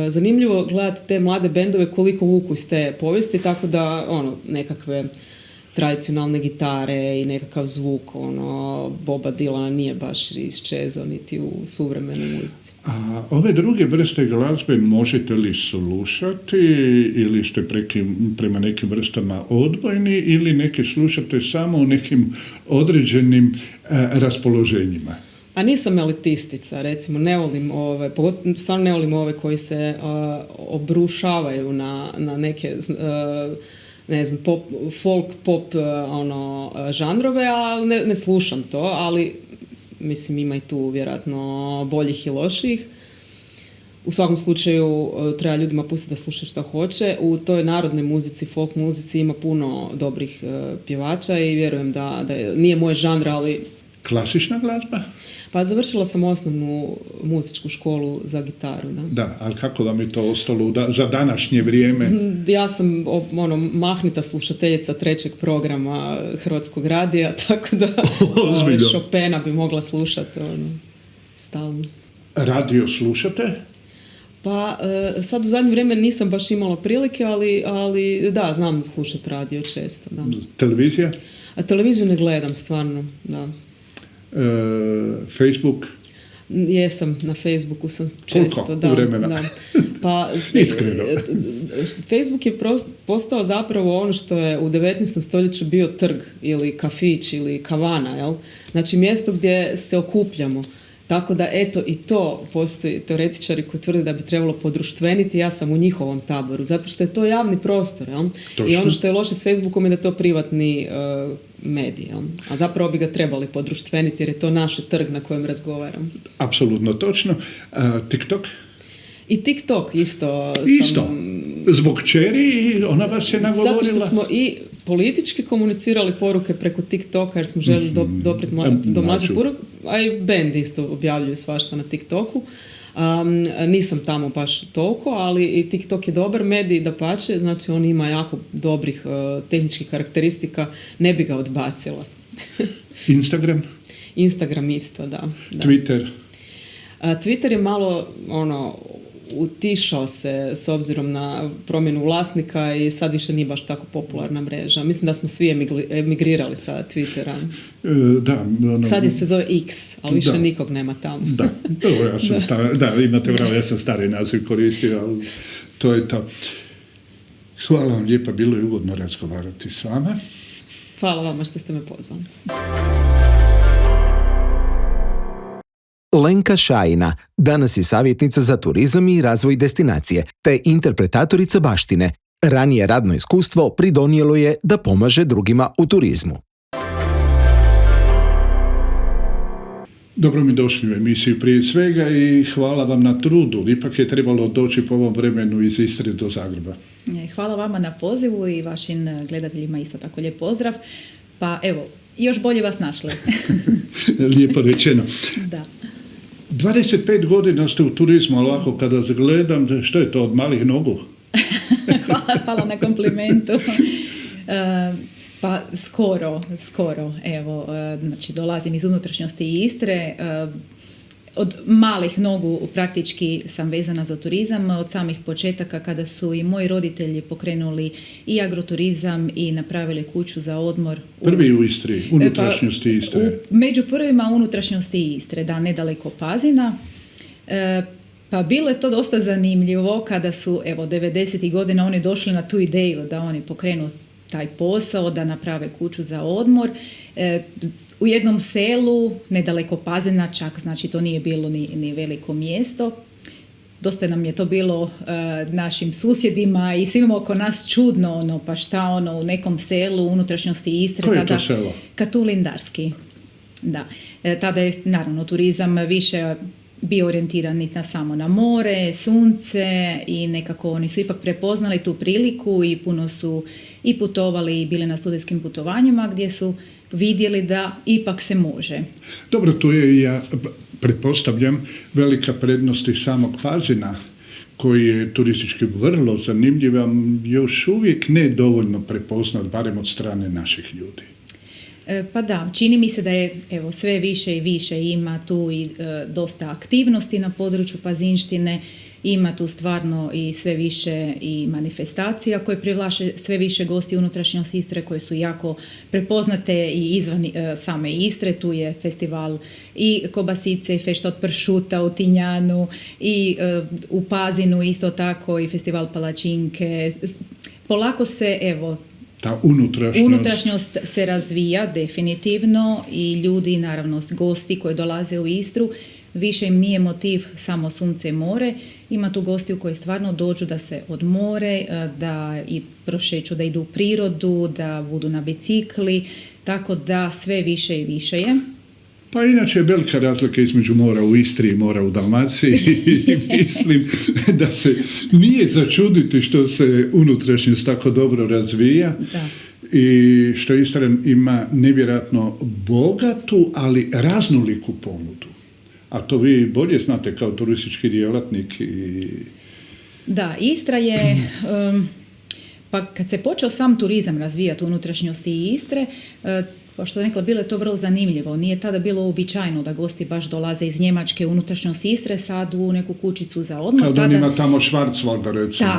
zanimljivo gledati te mlade bendove koliko vuku iz te povijesti, tako da, nekakve tradicionalne gitare i nekakav zvuk Boba Dylana nije baš iščezao niti u suvremenoj muzici. A ove druge vrste glazbe možete li slušati ili ste prema nekim vrstama odbojni ili neke slušate samo u nekim određenim raspoloženjima? A nisam elitistica, recimo, ne volim stvarno ne volim ove koji se obrušavaju na neke ne znam, folk, pop žanrove, ali ne slušam to, ali mislim ima i tu vjerojatno boljih i loših. U svakom slučaju treba ljudima pustiti da slušaju što hoće. U toj narodnoj muzici, folk muzici ima puno dobrih pjevača i vjerujem da nije moj žanr, ali... Klasična glazba? Pa završila sam osnovnu muzičku školu za gitaru. Da, ali kako vam je to ostalo za današnje vrijeme? Ja sam mahnita slušateljica 3. programa Hrvatskog radija, tako da Chopina bi mogla slušati stalno. Radio slušate? Pa sad u zadnje vrijeme nisam baš imala prilike, ali da, znam slušati radio često. Da. Televizija? A televiziju ne gledam stvarno, da. Facebook? Jesam, na Facebooku sam često. Koliko vremena? Da. Pa, iskreno. Facebook je postao zapravo ono što je u 19. stoljeću bio trg ili kafić ili kavana, jel? Znači mjesto gdje se okupljamo. Tako da, eto, i to postoji teoretičari koji tvrde da bi trebalo podruštveniti, ja sam u njihovom taboru, zato što je to javni prostor, jel? I ono što je loše s Facebookom je da je to privatni medij, jel? A zapravo bi ga trebali podruštveniti jer je to naš trg na kojem razgovaram. Apsolutno točno. TikTok? I TikTok isto. Zbog čeri i ona vas je nagovorila? Zato što smo i politički komunicirali poruke preko TikToka jer smo željeli doprijeti do mlađih poruka, a i band isto objavljuju svašta na TikToku. Nisam tamo baš toliko, ali i TikTok je dobar medij, dapače, znači on ima jako dobrih tehničkih karakteristika, ne bi ga odbacila. Instagram? Instagram isto, da. Twitter? Twitter je malo utišao se s obzirom na promjenu vlasnika i sad više nije baš tako popularna mreža. Mislim da smo svi emigrirali sa Twittera. Da. Sad se zove X, ali više nikog nema tamo. Da, ja sam imate pravo, ja sam stari naziv koristio, ali to je to. Hvala vam lijepa, bilo je ugodno razgovarati s vama. Hvala vama što ste me pozvali. Lenka Šajina, danas je savjetnica za turizam i razvoj destinacije, te interpretatorica baštine. Ranije radno iskustvo pridonijelo je da pomaže drugima u turizmu. Dobro mi došli u emisiju prije svega i hvala vam na trudu. Ipak je trebalo doći po ovom vremenu iz Istre do Zagreba. Hvala vama na pozivu i vašim gledateljima isto tako lijep pozdrav. Pa evo, još bolje vas našli. Lijepo rečeno. Da. 25 godina ste u turizmu, ali ovako kada gledam, što je to od malih nogu? Hvala na komplimentu. Pa skoro, evo, znači dolazim iz unutrašnjosti Istre, od malih nogu praktički sam vezana za turizam, od samih početaka kada su i moji roditelji pokrenuli i agroturizam i napravili kuću za odmor. Prvi u Istri, unutrašnjosti Istre. Među prvima unutrašnjosti Istre, da, nedaleko Pazina. Pa bilo je to dosta zanimljivo kada su, evo, 90. godina oni došli na tu ideju da oni pokrenu taj posao, da naprave kuću za odmor. U jednom selu, nedaleko Pazina, čak, znači to nije bilo ni veliko mjesto. Dosta nam je to bilo našim susjedima i svima oko nas čudno, pa šta u nekom selu u unutrašnjosti Istre. Koje je to selo? Katulindarski. Da. Tada je, naravno, turizam više bio orijentiran samo na more, sunce i nekako oni su ipak prepoznali tu priliku i puno su i putovali i bili na studijskim putovanjima gdje su vidjeli da ipak se može. Dobro, tu je, ja pretpostavljam, velika prednost i samog Pazina, koji je turistički vrlo zanimljiv, još uvijek ne dovoljno prepoznat, barem od strane naših ljudi. Pa da, čini mi se da je sve više i više ima tu i dosta aktivnosti na području pazinštine, ima tu stvarno i sve više i manifestacija koje privlače sve više gosti unutrašnjosti Istre koje su jako prepoznate i izvan same Istre. Tu je festival i kobasice i fešta od pršuta u Tinjanu i u Pazinu isto tako i festival palačinke. Polako se, ta unutrašnjost se razvija definitivno i ljudi, naravno gosti koji dolaze u Istru, više im nije motiv samo sunce i more, ima tu gostiju koji stvarno dođu da se odmore, da i prošeću, da idu u prirodu, da budu na bicikli, tako da sve više i više je. Pa inače je velika razlika između mora u Istri i mora u Dalmaciji i mislim da se nije začuditi što se unutrašnjost tako dobro razvija. Da. I što Istra ima nevjerojatno bogatu, ali raznoliku ponudu. A to vi bolje znate kao turistički djelatnik. Da, Istra je, pa kad se počeo sam turizam razvijati u unutrašnjosti Istre, kao što sam rekla, bilo je to vrlo zanimljivo. Nije tada bilo uobičajeno da gosti baš dolaze iz Njemačke u unutrašnjost Istre, sad u neku kućicu za odmor. Kao da on ima tamo Schwarzwalda, recimo.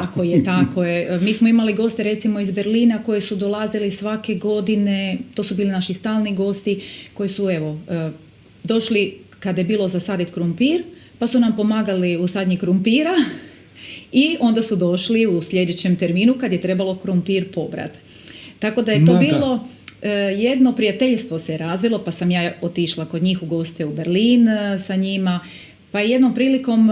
Tako je. Mi smo imali goste recimo iz Berlina koji su dolazili svake godine, to su bili naši stalni gosti koji su došli kada je bilo zasaditi krumpir, pa su nam pomagali u sadnji krumpira i onda su došli u sljedećem terminu kad je trebalo krumpir pobrat. Tako da je to bilo jedno prijateljstvo se razvilo, pa sam ja otišla kod njih u goste u Berlin sa njima, pa jednom prilikom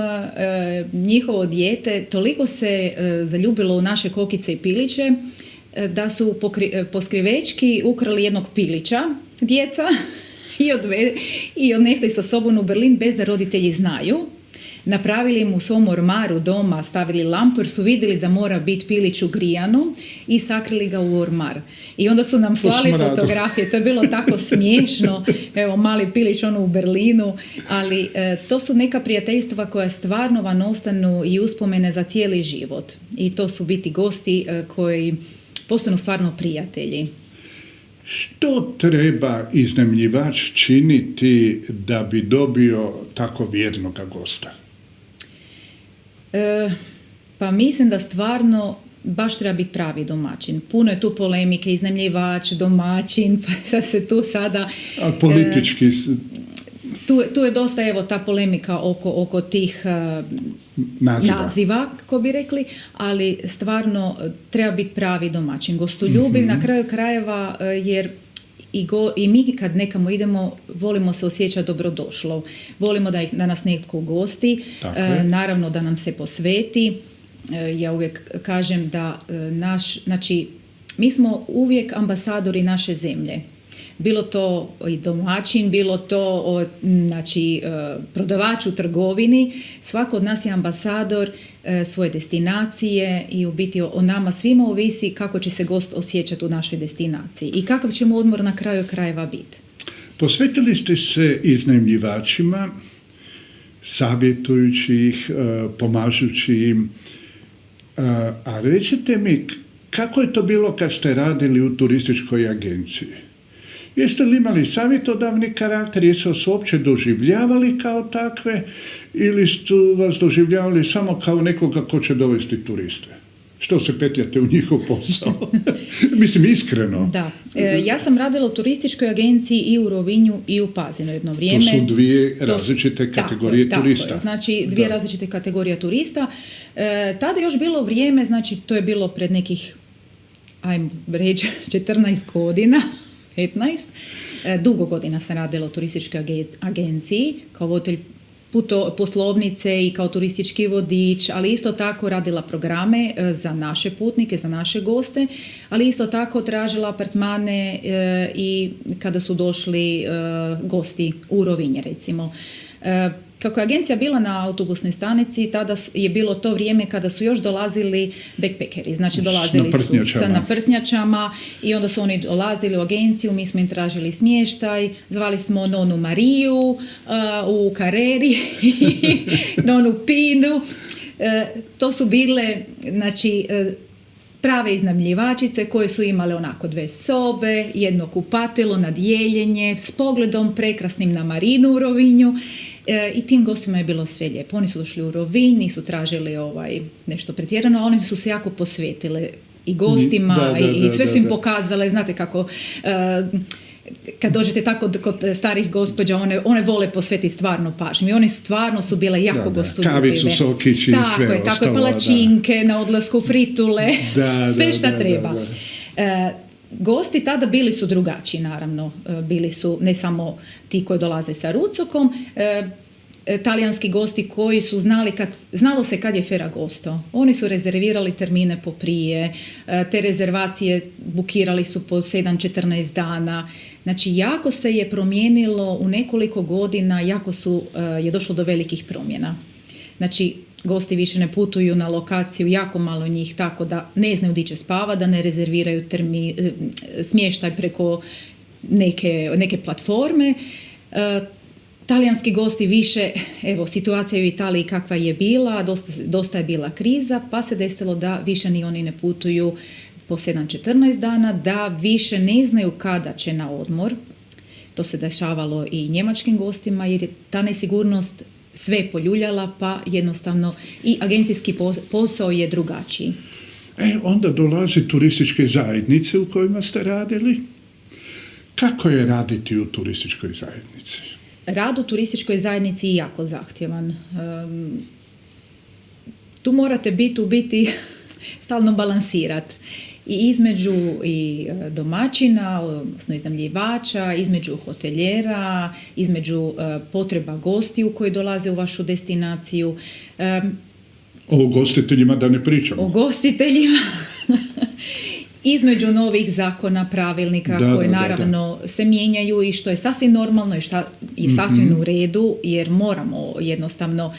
njihovo dijete toliko se zaljubilo u naše kokice i piliće da su poskrivečki ukrali jednog pilića djeca i odnesli sa sobom u Berlin bez da roditelji znaju. Napravili mu u svom ormaru doma, stavili lampu jer su vidjeli da mora biti pilić u grijanu i sakrili ga u ormar. I onda su nam slali fotografije, to je bilo tako smiješno, evo mali pilić u Berlinu, ali to su neka prijateljstva koja stvarno vam ostanu i uspomene za cijeli život. I to su biti gosti koji postanu stvarno prijatelji. Što treba iznajmljivač činiti da bi dobio tako vjernog gosta? Pa mislim da stvarno baš treba biti pravi domaćin. Puno je tu polemike, iznajmljivač, domaćin, pa sad se tu sada... A politički... Tu je dosta ta polemika oko tih naziva, kako bi rekli, ali stvarno treba biti pravi domaćin. Gostoljubiv na kraju krajeva, jer i mi kad nekamo idemo, volimo se osjećati dobrodošlo. Volimo da nas netko ugosti, naravno da nam se posveti. Ja uvijek kažem da mi smo uvijek ambasadori naše zemlje. Bilo to i domaćin, bilo to prodavač u trgovini. Svako od nas je ambasador svoje destinacije i u biti o nama svima ovisi kako će se gost osjećati u našoj destinaciji i kakav ćemo odmor na kraju krajeva biti. Posvetili ste se iznajmljivačima, savjetujući ih, pomažući im. A recite mi, kako je to bilo kad ste radili u turističkoj agenciji? Jeste li imali savjetodavni karakter, jesu vas uopće doživljavali kao takve ili su vas doživljavali samo kao nekoga ko će dovesti turiste? Što se petljate u njihov posao? Mislim, iskreno. Da. Ja sam radila u turističkoj agenciji i u Rovinju i u Pazinu jedno vrijeme. To su dvije različite kategorije turista. Tako je. Znači, dvije različite kategorije turista. Tada je još bilo vrijeme, znači to je bilo pred nekih, ajmo reći, 14 godina. 15. Dugo godina sam radila u turističkoj agenciji kao voditelj poslovnice i kao turistički vodič, ali isto tako radila programe za naše putnike, za naše goste, ali isto tako tražila apartmane i kada su došli gosti u Rovinje, recimo. Kako je agencija bila na autobusnoj stanici, tada je bilo to vrijeme kada su još dolazili backpackeri, znači dolazili su sa naprtnjačama i onda su oni dolazili u agenciju, mi smo im tražili smještaj, zvali smo nonu Mariju u Carreri, nonu Pinu, to su bile, znači, prave iznajmljivačice koje su imale onako 2 sobe, jedno kupatilo na dijeljenje, s pogledom prekrasnim na marinu u Rovinju. I tim gostima je bilo sve lijepo. Oni su došli u Rovinj, nisu tražili nešto pretjerano, a oni su se jako posvetile i gostima i sve su im pokazale. Znate kako, kad dođete tako kod starih gospođa, one vole posvetiti stvarno pažnju. I oni stvarno su bile jako gostoljubive. Kavicu, sokići i sve ostalo. Tako je, palačinke na odlasku, fritule, sve šta treba. Gosti tada bili su drugačiji, naravno. Bili su ne samo ti koji dolaze sa rucokom, talijanski gosti koji su znalo se kad je Ferragosto. Oni su rezervirali termine poprije, te rezervacije bukirali su po 7-14 dana. Znači, jako se je promijenilo u nekoliko godina, je došlo do velikih promjena. Znači, gosti više ne putuju na lokaciju, jako malo njih, tako da ne znaju gdje će spavati, da ne rezerviraju smještaj preko neke platforme. Talijanski gosti više, evo, situacija u Italiji kakva je bila, dosta je bila kriza, pa se desilo da više ni oni ne putuju po 7-14 dana, da više ne znaju kada će na odmor. To se dešavalo i njemačkim gostima, jer je ta nesigurnost sve poljuljala, pa jednostavno i agencijski posao je drugačiji. Onda dolazi turističke zajednice u kojima ste radili. Kako je raditi u turističkoj zajednici? Rad u turističkoj zajednici je jako zahtjevan. Tu morate biti stalno balansirati. I između i domaćina, odnosno iznajmljivača, između hoteljera, između potreba gostiju koji dolaze u vašu destinaciju. O ugostiteljima da ne pričamo. O ugostiteljima. Između novih zakona, pravilnika koji naravno se mijenjaju i što je sasvim normalno i što je sasvim u redu, jer moramo jednostavno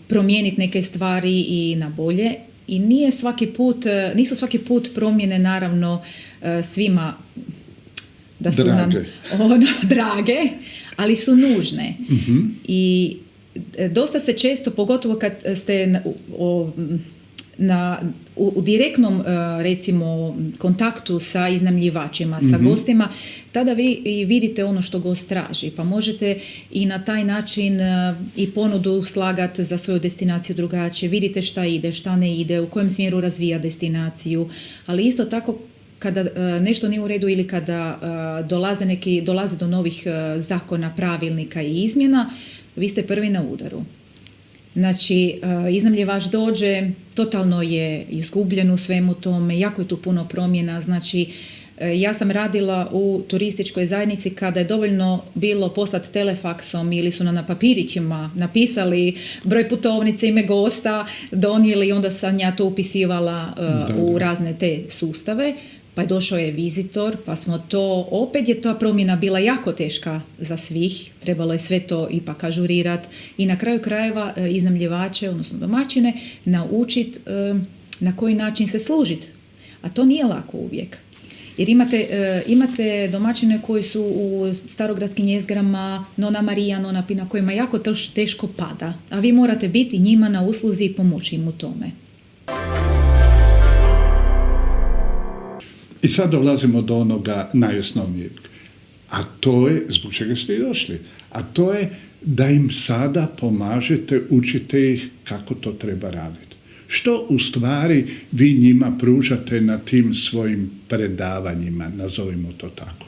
promijeniti neke stvari i na bolje. I nisu svaki put promjene naravno svima da su nam drage, ali su nužne. I dosta se često, pogotovo kad ste u direktnom recimo kontaktu sa iznajmljivačima, sa gostima, tada vi i vidite ono što gost traži, pa možete i na taj način i ponudu slagati za svoju destinaciju drugačije, vidite šta ide, šta ne ide, u kojem smjeru razvija destinaciju, ali isto tako kada nešto nije u redu ili kada dolaze do novih zakona, pravilnika i izmjena, vi ste prvi na udaru. Znači, iznajmljivač dođe, totalno je izgubljen u svemu tome, jako je tu puno promjena. Znači, ja sam radila u turističkoj zajednici kada je dovoljno bilo poslati telefaksom ili su na papirićima napisali broj putovnice, ime gosta, donijeli i onda sam ja to upisivala u razne te sustave. Pa došao je vizitor, pa smo to, opet je ta promjena bila jako teška za svih, trebalo je sve to ipak ažurirati i na kraju krajeva iznajmljivače, odnosno domaćine, naučiti na koji način se služiti. A to nije lako uvijek. Jer imate domaćine koji su u starogradskim jezgrama, Nona Marija, Nona Pina, kojima jako teško pada, a vi morate biti njima na usluzi i pomoći im u tome. I sad dolazimo do onoga najosnovnijeg. A to je, zbog čega ste i došli, a to je da im sada pomažete, učite ih kako to treba raditi. Što u stvari vi njima pružate na tim svojim predavanjima, nazovimo to tako?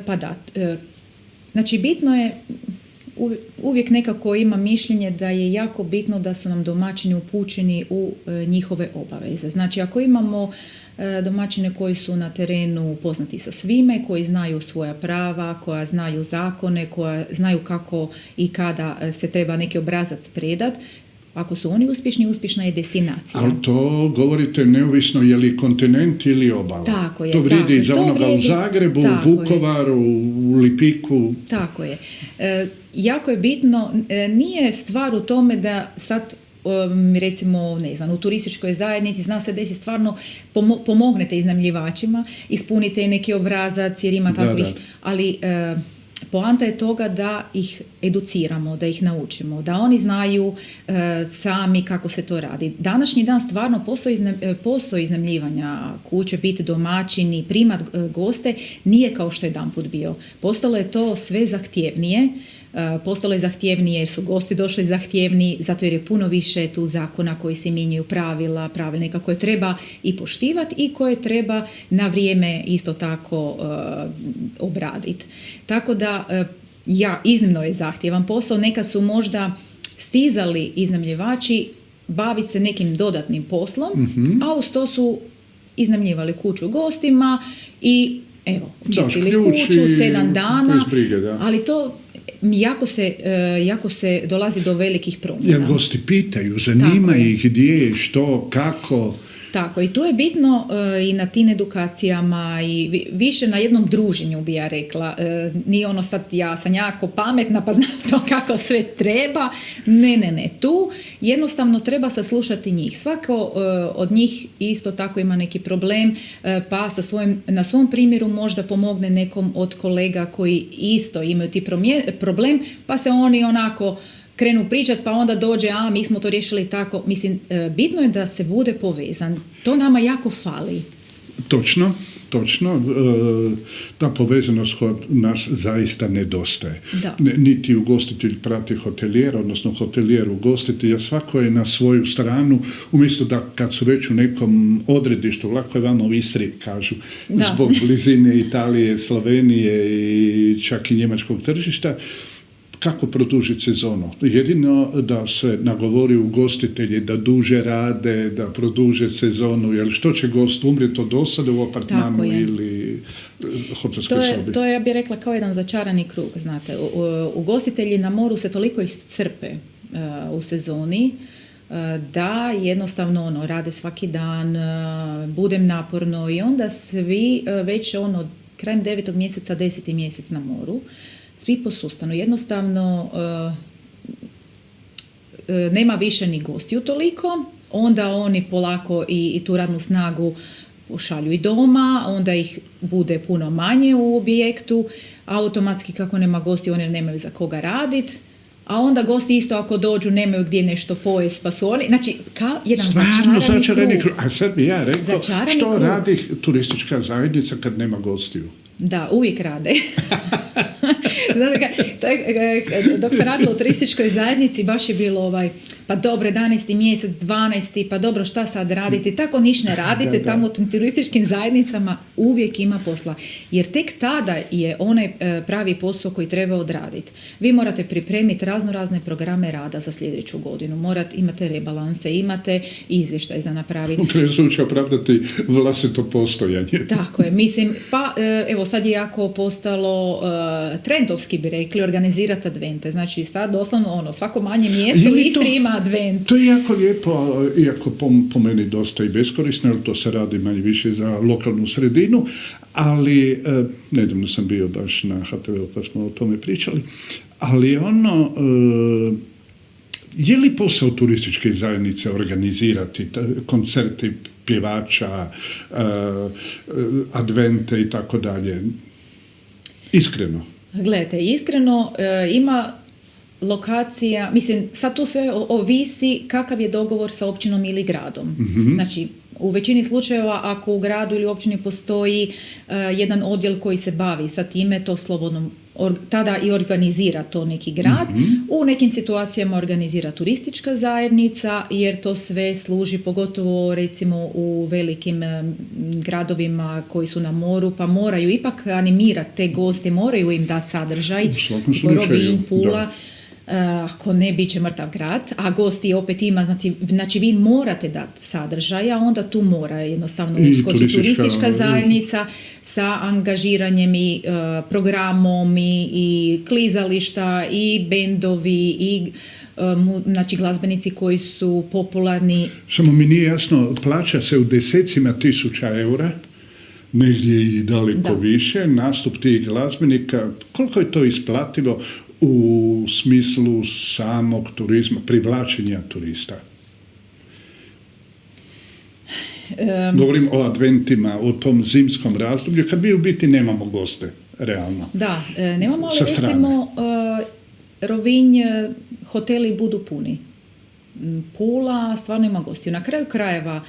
Pa da, znači bitno je, uvijek nekako ima mišljenje da je jako bitno da su nam domaćini upućeni u njihove obaveze. Znači ako imamo domaćine koji su na terenu poznati sa svime, koji znaju svoja prava, koja znaju zakone, koja znaju kako i kada se treba neki obrazac predat, ako su oni uspješni, uspješna je destinacija. Ali to govorite neovisno je li kontinent ili obala. Tako je. To vrijedi i za onoga u Zagrebu, u Vukovaru, u Lipiku. Tako je. Jako je bitno, nije stvar u tome da sad recimo, ne znam, u turističkoj zajednici zna se desi stvarno pomognete iznajmljivačima, ispunite neki obrazac jer ima takvih, ali poanta je toga da ih educiramo, da ih naučimo, da oni znaju sami kako se to radi. Današnji dan stvarno posao iznajmljivanja kuće, biti domaćini, primat goste, nije kao što je jedanput bio. Postalo je to sve zahtjevnije. Postalo je zahtjevnije jer su gosti došli zahtjevniji, zato jer je puno više tu zakona koji se mijenjaju, pravilnika koje treba i poštivati i koje treba na vrijeme isto tako obraditi. Tako da iznimno je zahtjevan posao. Nekad su možda stizali iznajmljivači baviti se nekim dodatnim poslom, a uz to su iznajmljivali kuću gostima i evo, čistili kuću 7 dana, ali to jako se dolazi do velikih promjena. Jer gosti pitaju, zanima ih gdje, što, kako, Tako, i tu je bitno i na tim edukacijama i više na jednom druženju bi ja rekla. Nije ono sad ja sam jako pametna pa znam to kako sve treba. Ne. Tu jednostavno treba saslušati njih. Svako od njih isto tako ima neki problem pa na svom primjeru možda pomogne nekom od kolega koji isto imaju ti problem pa se oni onako krenu pričati pa onda dođe, mi smo to riješili tako. Mislim, bitno je da se bude povezan. To nama jako fali. Točno. Ta povezanost kod nas zaista nedostaje. Niti ugostitelj prati hotelijera, odnosno hotelijer ugostitelja, svako je na svoju stranu, umjesto da kad su već u nekom odredištu, lako je vama u Istri, kažu, zbog blizine Italije, Slovenije i čak i njemačkog tržišta, kako produžiti sezonu? Jedino da se nagovori ugostitelji da duže rade, da produže sezonu, jer što će gost umrijeti od dosade u apartmanu ili hotelskoj sobi? To je, ja bih rekla, kao jedan začarani krug, znate. Ugostitelji na moru se toliko iscrpe u sezoni da jednostavno rade svaki dan, budem naporno i onda svi već krajem 9. mjeseca, 10. mjesec na moru, svi posustanu. Jednostavno nema više ni gostiju toliko, onda oni polako i tu radnu snagu šalju i doma, onda ih bude puno manje u objektu, automatski kako nema gostiju, oni nemaju za koga raditi, a onda gosti isto ako dođu nemaju gdje nešto pojest, pa su oni, znači kao jedan začarani krug. A sad bi ja rekao, što radi turistička zajednica kad nema gostiju? Da, uvijek rade. Dok se radilo u turističkoj zajednici, baš je bilo pa dobro, 11. mjesec, 12. pa dobro, šta sad raditi? Tako niš ne radite, tamo u tim turističkim zajednicama uvijek ima posla. Jer tek tada je onaj pravi posao koji treba odraditi. Vi morate pripremiti razne programe rada za sljedeću godinu. Imate rebalanse, imate izvještaj za napraviti. U kraju slučaju opravdati vlastito postojanje. Tako je, mislim, pa evo sad je jako postalo trendovski bi rekli, organizirati advente. Znači sad doslovno svako manje mjesto u Istri ima advent. To je jako lijepo, iako po meni dosta i beskorisno, jer to se radi manje više za lokalnu sredinu, ali nedavno sam bio baš na HTV-u pa smo o tome pričali, ali je li posao turističke zajednice organizirati koncerti pjevača, advente i tako dalje? Iskreno. Gledajte, iskreno ima lokacija, mislim, sad tu sve ovisi kakav je dogovor sa općinom ili gradom. Mm-hmm. Znači, u većini slučajeva ako u gradu ili općini postoji jedan odjel koji se bavi sa time, to slobodno tada i organizira to neki grad. Mm-hmm. U nekim situacijama organizira turistička zajednica, jer to sve služi, pogotovo recimo u velikim gradovima koji su na moru, pa moraju ipak animirati te goste, moraju im dati sadržaj. Rovinj, Pula. Ako ne, bit će mrtav grad, a gosti opet ima, znači vi morate dati sadržaja, onda tu mora jednostavno uskočiti turistička zajednica sa angažiranjem i programom i klizališta i bendovi i znači glazbenici koji su popularni. Samo mi nije jasno, plaća se u desecima tisuća eura, negdje i daleko više, nastup tih glazbenika, koliko je to isplativo u smislu samog turizma, privlačenja turista? Govorim o adventima, o tom zimskom razdoblju, kad mi u biti nemamo goste, realno. Da, nemamo, ali recimo Rovinj, hoteli budu puni. Pula stvarno ima gostiju. Na kraju krajeva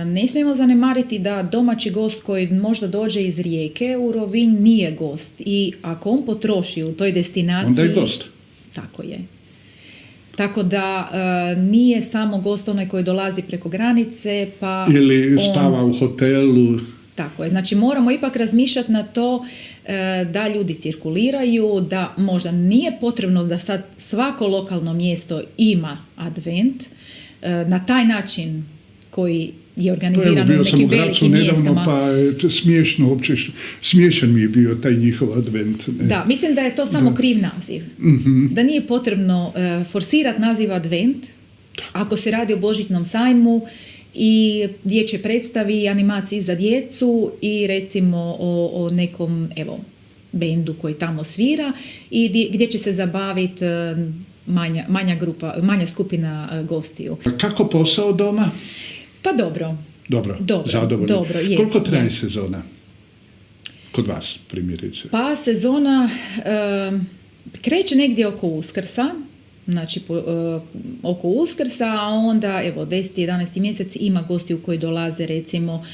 ne smijemo zanemariti da domaći gost koji možda dođe iz Rijeke u Rovinj nije gost i ako on potroši u toj destinaciji... Onda je gost. Tako je. Tako da nije samo gost onaj koji dolazi preko granice pa... Ili spava u hotelu. Tako je. Znači moramo ipak razmišljati na to da ljudi cirkuliraju, da možda nije potrebno da sad svako lokalno mjesto ima advent. Na taj način koji je organizirano u nekim velikim mjestama. Pa smiješno uopće, smiješan mi je bio taj njihov advent. Ne? Da, mislim da je to samo kriv naziv. Mm-hmm. Da nije potrebno forsirati naziv advent, ako se radi o božićnom sajmu i dječje predstavi, animaciji za djecu i recimo o nekom, evo, bendu koji tamo svira i gdje će se zabaviti manja skupina gostiju. Kako posao doma? Pa dobro. Dobro, zadovoljno. Dobro, je. Koliko traje sezona? Kod vas, primjerice. Pa sezona kreće negdje oko Uskrsa, znači oko Uskrsa, a onda evo 10. 11. mjesec ima gostiju koji dolaze recimo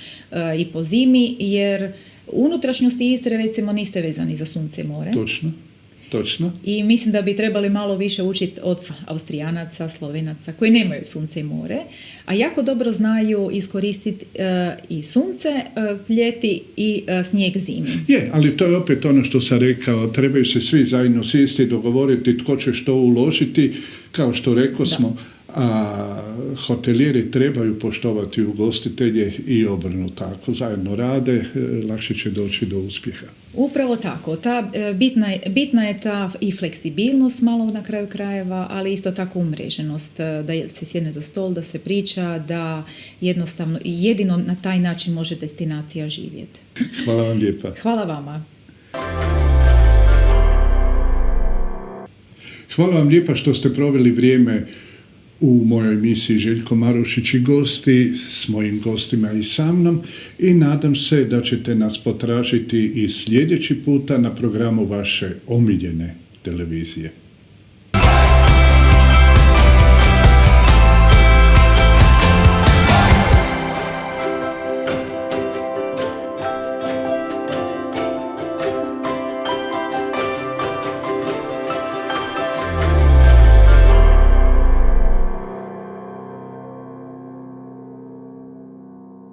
i po zimi, jer u unutrašnjosti Istre recimo niste vezani za sunce i more. Točno. I mislim da bi trebali malo više učiti od Austrijanaca, Slovenaca koji nemaju sunce i more, a jako dobro znaju iskoristiti i sunce ljeti i snijeg zimi. Je, ali to je opet ono što sam rekao, trebaju se svi zajedno sjesti i dogovoriti tko će što uložiti, kao što rekao smo, a hotelijeri trebaju poštovati ugostitelje i obrnuto. Ako zajedno rade, lakše će doći do uspjeha. Upravo tako. Bitna je ta i fleksibilnost malo na kraju krajeva, ali isto tako umreženost, da se sjedne za stol, da se priča, da jednostavno jedino na taj način može destinacija živjeti. Hvala vam lijepa. Hvala vama. Hvala vam lijepa što ste proveli vrijeme u mojoj emisiji Željko Marušić i gosti, s mojim gostima i sa mnom, i nadam se da ćete nas potražiti i sljedeći puta na programu vaše omiljene televizije.